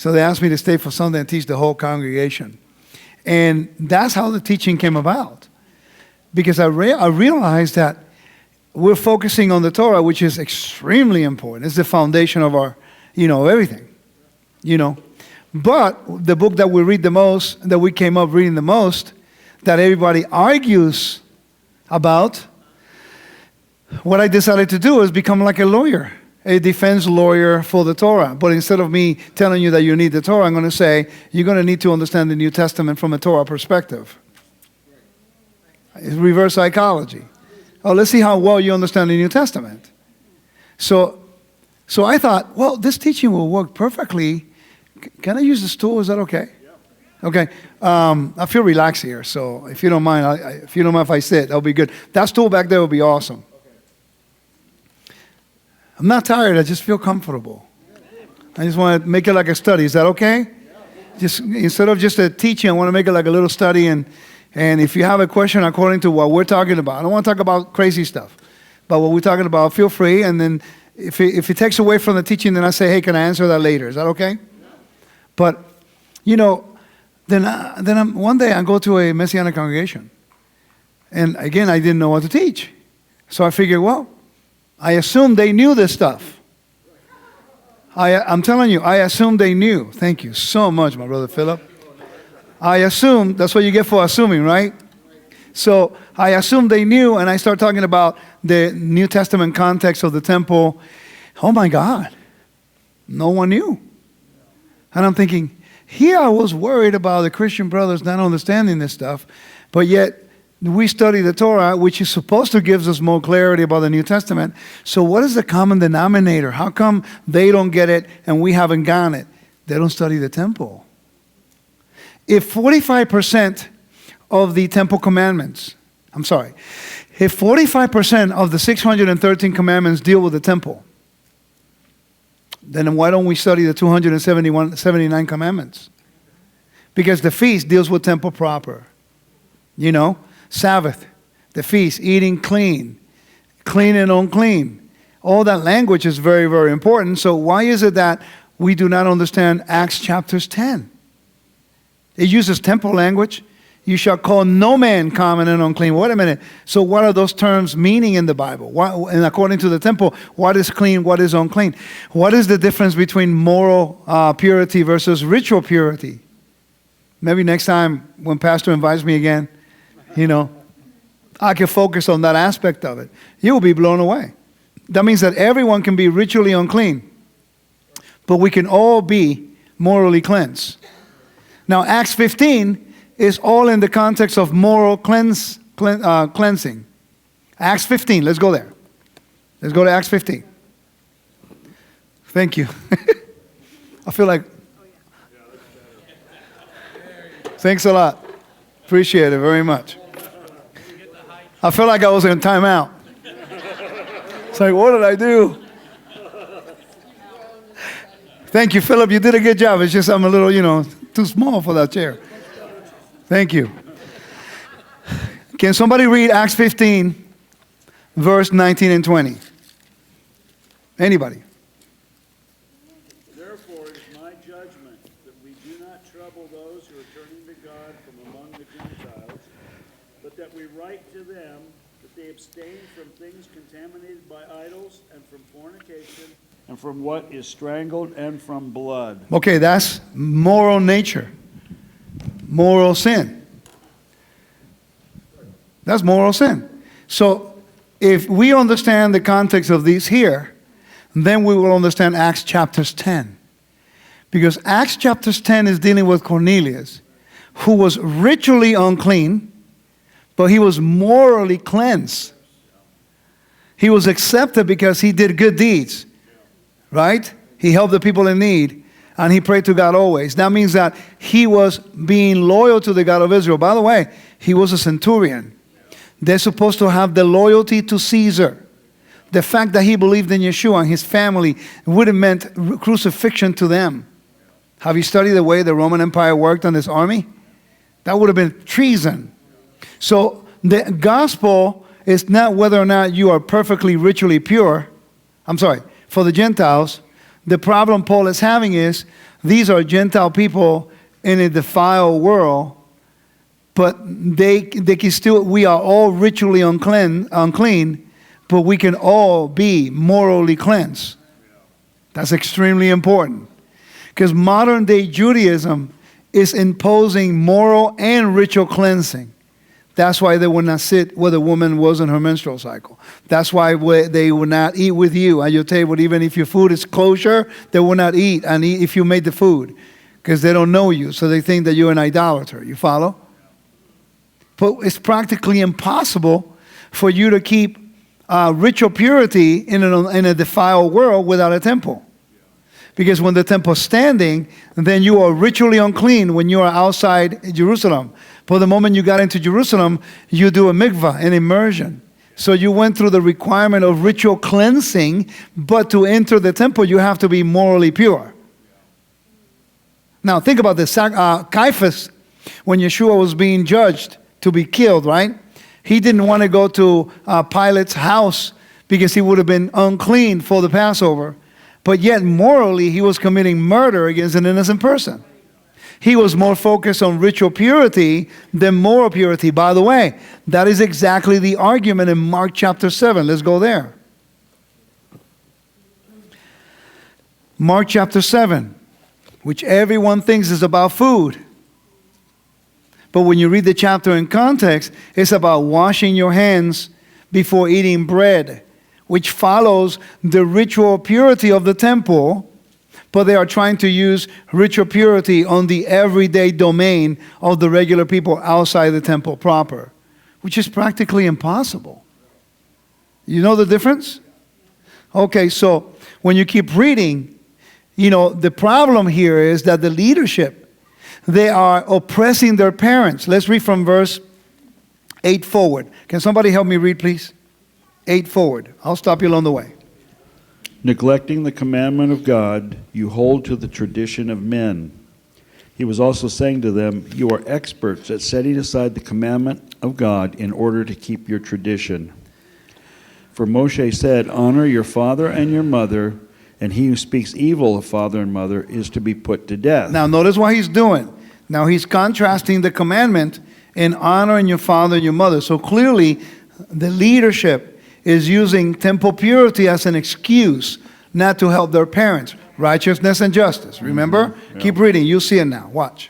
So they asked me to stay for Sunday and teach the whole congregation. And that's how the teaching came about. Because I realized that we're focusing on the Torah, which is extremely important. It's the foundation of our, everything. But the book that we read the most, that we came up reading the most, that everybody argues about, what I decided to do is become like a lawyer, a defense lawyer for the Torah. But instead of me telling you that you need the Torah, I'm going to say, you're going to need to understand the New Testament from a Torah perspective. It's reverse psychology. Oh, let's see how well you understand the New Testament. So I thought, well, this teaching will work perfectly. Can I use the stool? Is that okay? Okay. I feel relaxed here, so if you don't mind, if I sit, that'll be good. That stool back there will be awesome. I'm not tired. I just feel comfortable. I just want to make it like a study. Is that okay? Just instead of just a teaching, I want to make it like a little study. And if you have a question according to what we're talking about, I don't want to talk about crazy stuff, but what we're talking about, feel free. And then if it takes away from the teaching, then I say, hey, can I answer that later? Is that okay? But then one day I go to a Messianic congregation, and again I didn't know what to teach, so I figured, well, I assumed they knew this stuff. I'm telling you, I assumed they knew. Thank you so much, my brother Philip. I assumed, that's what you get for assuming, right? So I assumed they knew, and I start talking about the New Testament context of the temple. Oh my God, no one knew. And I'm thinking, here I was worried about the Christian brothers not understanding this stuff, but yet we study the Torah, which is supposed to give us more clarity about the New Testament. So what is the common denominator? How come they don't get it and we haven't gotten it? They don't study the temple. If 45% of the temple commandments, if 45% of the 613 commandments deal with the temple, then why don't we study the 279 commandments? Because the feast deals with temple proper. Sabbath, the feast, eating clean, clean and unclean. All that language is very, very important. So why is it that we do not understand Acts chapters 10? It uses temple language. You shall call no man common and unclean. Wait a minute. So what are those terms meaning in the Bible? And according to the temple, what is clean, what is unclean? What is the difference between moral purity versus ritual purity? Maybe next time when Pastor invites me again, I can focus on that aspect of it. You will be blown away. That means that everyone can be ritually unclean, but we can all be morally cleansed. Now, Acts 15 is all in the context of moral cleansing. Acts 15, let's go there. Let's go to Acts 15. Thank you. I feel like, thanks a lot. Appreciate it very much. I feel like I was in timeout. It's like, what did I do? Thank you, Philip. You did a good job. It's just I'm a little, too small for that chair. Thank you. Can somebody read Acts 15, verse 19 and 20? Anybody? Therefore, it is my judgment that we do not trouble those who are turning to God from among the Gentiles, but that we write to them that they abstain from things contaminated by idols and from fornication and from what is strangled and from blood. Okay, that's moral nature. Moral sin. That's moral sin. So if we understand the context of these here, then we will understand Acts chapters 10. Because Acts chapters 10 is dealing with Cornelius, who was ritually unclean, but he was morally cleansed. He was accepted because he did good deeds, right? He helped the people in need, and he prayed to God always. That means that he was being loyal to the God of Israel. By the way, he was a centurion. They're supposed to have the loyalty to Caesar. The fact that he believed in Yeshua and his family would have meant crucifixion to them. Have you studied the way the Roman Empire worked on this army? That would have been treason. So the gospel is not whether or not you are perfectly ritually pure. For the Gentiles, the problem Paul is having is these are Gentile people in a defiled world, but they can still, we are all ritually unclean, but we can all be morally cleansed. That's extremely important. Because modern day Judaism is imposing moral and ritual cleansing. That's why they would not sit where the woman was in her menstrual cycle. That's why they would not eat with you at your table. Even if your food is kosher, they will not eat and eat if you made the food. Because they don't know you, so they think that you're an idolater. You follow? But it's practically impossible for you to keep ritual purity in a defiled world without a temple. Because when the temple is standing, then you are ritually unclean when you are outside Jerusalem. But the moment you got into Jerusalem, you do a mikvah, an immersion. So you went through the requirement of ritual cleansing, but to enter the temple, you have to be morally pure. Now think about this. Caiaphas, when Yeshua was being judged to be killed, right? He didn't want to go to Pilate's house because he would have been unclean for the Passover. But yet morally he was committing murder against an innocent person. He was more focused on ritual purity than moral purity. By the way, that is exactly the argument in Mark chapter 7. Let's go there. Mark chapter 7, which everyone thinks is about food. But when you read the chapter in context, it's about washing your hands before eating bread, which follows the ritual purity of the temple, but they are trying to use ritual purity on the everyday domain of the regular people outside the temple proper, which is practically impossible. You know the difference? Okay, so when you keep reading, the problem here is that the leadership, they are oppressing their parents. Let's read from verse 8 forward. Can somebody help me read, please? 8 forward. I'll stop you along the way. Neglecting the commandment of God, you hold to the tradition of men. He was also saying to them, you are experts at setting aside the commandment of God in order to keep your tradition. For Moshe said, honor your father and your mother, and he who speaks evil of father and mother is to be put to death. Now notice what he's doing. Now he's contrasting the commandment in honoring your father and your mother. So clearly the leadership is using temple purity as an excuse not to help their parents. Righteousness and justice. Remember? Mm-hmm. Yeah. Keep reading. You'll see it now. Watch.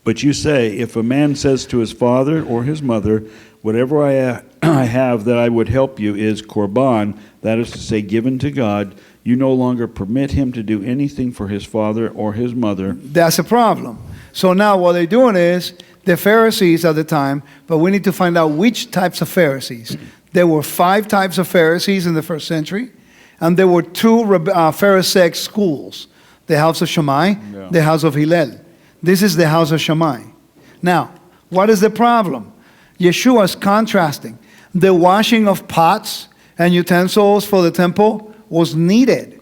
But you say, if a man says to his father or his mother, whatever I have that I would help you is korban, that is to say, given to God, you no longer permit him to do anything for his father or his mother. That's a problem. So now what they're doing is, the Pharisees at the time, but we need to find out which types of Pharisees. There were 5 types of Pharisees in the first century, and there were 2 Pharisaic schools, the house of Shammai, the house of Hillel. This is the house of Shammai. Now, what is the problem? Yeshua is contrasting. The washing of pots and utensils for the temple was needed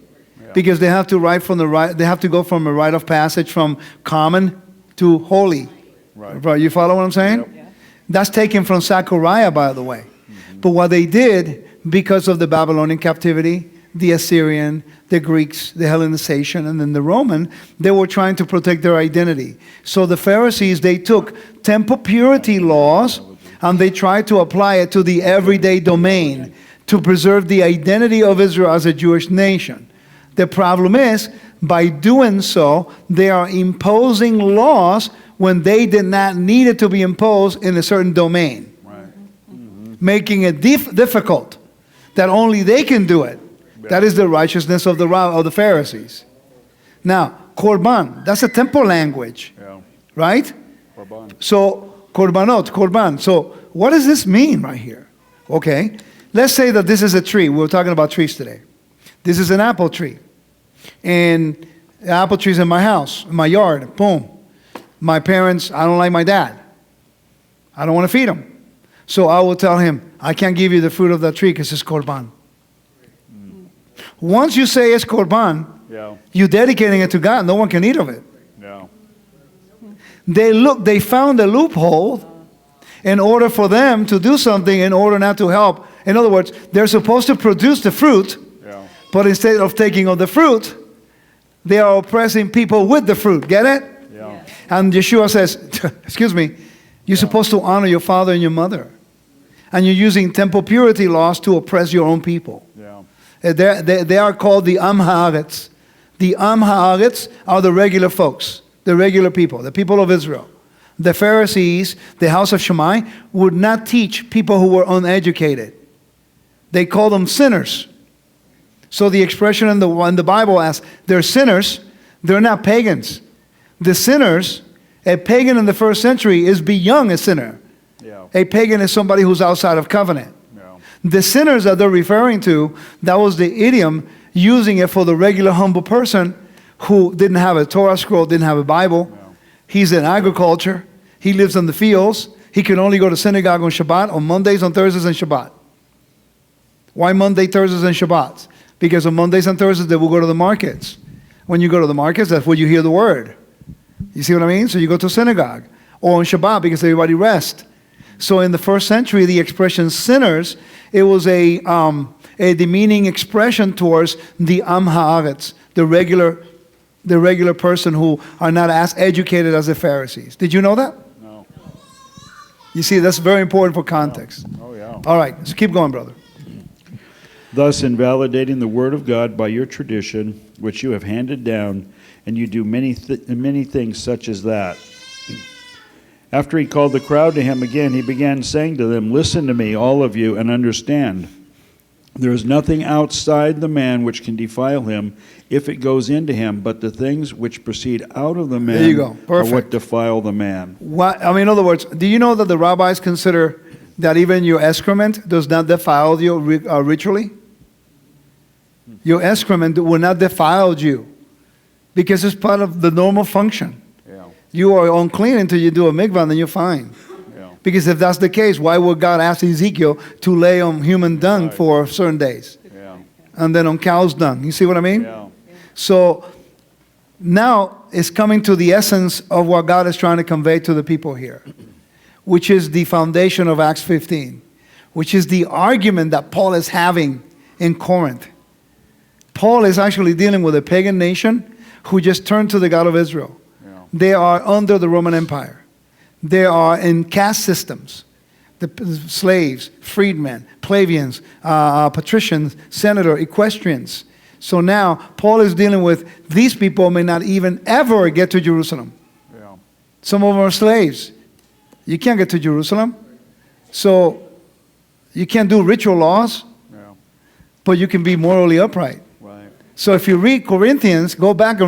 because they have to they have to go from a rite of passage from common to holy. Right. You follow what I'm saying? Yep. That's taken from Zechariah, by the way. Mm-hmm. But what they did, because of the Babylonian captivity, the Assyrian, the Greeks, the Hellenization, and then the Roman, they were trying to protect their identity. So the Pharisees, they took temple purity laws and they tried to apply it to the everyday domain to preserve the identity of Israel as a Jewish nation. The problem is, by doing so, they are imposing laws when they did not need it to be imposed in a certain domain. Right. Mm-hmm. Making it difficult that only they can do it. Yeah. That is the righteousness of the Pharisees. Now, korban, that's a temple language. Yeah. Right? Korban. So, korban. So, what does this mean right here? Okay. Let's say that this is a tree. We were talking about trees today. This is an apple tree. And the apple tree's in my house, in my yard. Boom. My parents, I don't like my dad. I don't want to feed him. So I will tell him, I can't give you the fruit of that tree because it's korban. Mm. Once you say it's korban, you're dedicating it to God. No one can eat of it. Yeah. They found a loophole in order for them to do something in order not to help. In other words, they're supposed to produce the fruit, but instead of taking of the fruit, They are oppressing people with the fruit. Get it? Yeah. And Yeshua says, excuse me, you're supposed to honor your father and your mother. And you're using temple purity laws to oppress your own people. Yeah. They are called the Am Haaretz. The Am Haaretz are the regular folks, the regular people, the people of Israel. The Pharisees, the house of Shammai, would not teach people who were uneducated. They called them sinners. So the expression in the Bible as they're sinners, they're not pagans. The sinners, a pagan in the first century is beyond a sinner. Yeah. A pagan is somebody who's outside of covenant. Yeah. The sinners that they're referring to, that was the idiom, using it for the regular humble person who didn't have a Torah scroll, didn't have a Bible. Yeah. He's in agriculture. He lives in the fields. He can only go to synagogue on Shabbat, on Mondays, on Thursdays, and Shabbat. Why Monday, Thursdays, and Shabbats? Because on Mondays and Thursdays, they will go to the markets. When you go to the markets, that's where you hear the word. You see what I mean? So you go to synagogue. Or on Shabbat, because everybody rests. So in the first century, the expression sinners, it was a demeaning expression towards the Am Haaretz, the regular person who are not as educated as the Pharisees. Did you know that? No. You see, that's very important for context. Oh, yeah. All right, so keep going, brother. Thus invalidating the word of God by your tradition, which you have handed down, and you do many things such as that. After he called the crowd to him again, he began saying to them, listen to me, all of you, and understand. There is nothing outside the man which can defile him if it goes into him, but the things which proceed out of the man There you go. are Perfect. what defile the man. In other words, do you know that the rabbis consider that even your excrement does not defile you ritually? Your excrement will not defile you because it's part of the normal function. Yeah. You are unclean until you do a mikvah, and then you're fine. Yeah. Because if that's the case, why would God ask Ezekiel to lay on human dung Right. for certain days? Yeah. And then on cow's dung. You see what I mean? Yeah. So now it's coming to the essence of what God is trying to convey to the people here, which is the foundation of Acts 15, which is the argument that Paul is having in Corinth. Paul is actually dealing with a pagan nation who just turned to the God of Israel. Yeah. They are under the Roman Empire. They are in caste systems. The slaves, freedmen, plebeians, patricians, senator, equestrians. So now Paul is dealing with these people may not even ever get to Jerusalem. Yeah. Some of them are slaves. You can't get to Jerusalem. So you can't do ritual laws, Yeah. but you can be morally upright. Right. So if you read Corinthians, go back and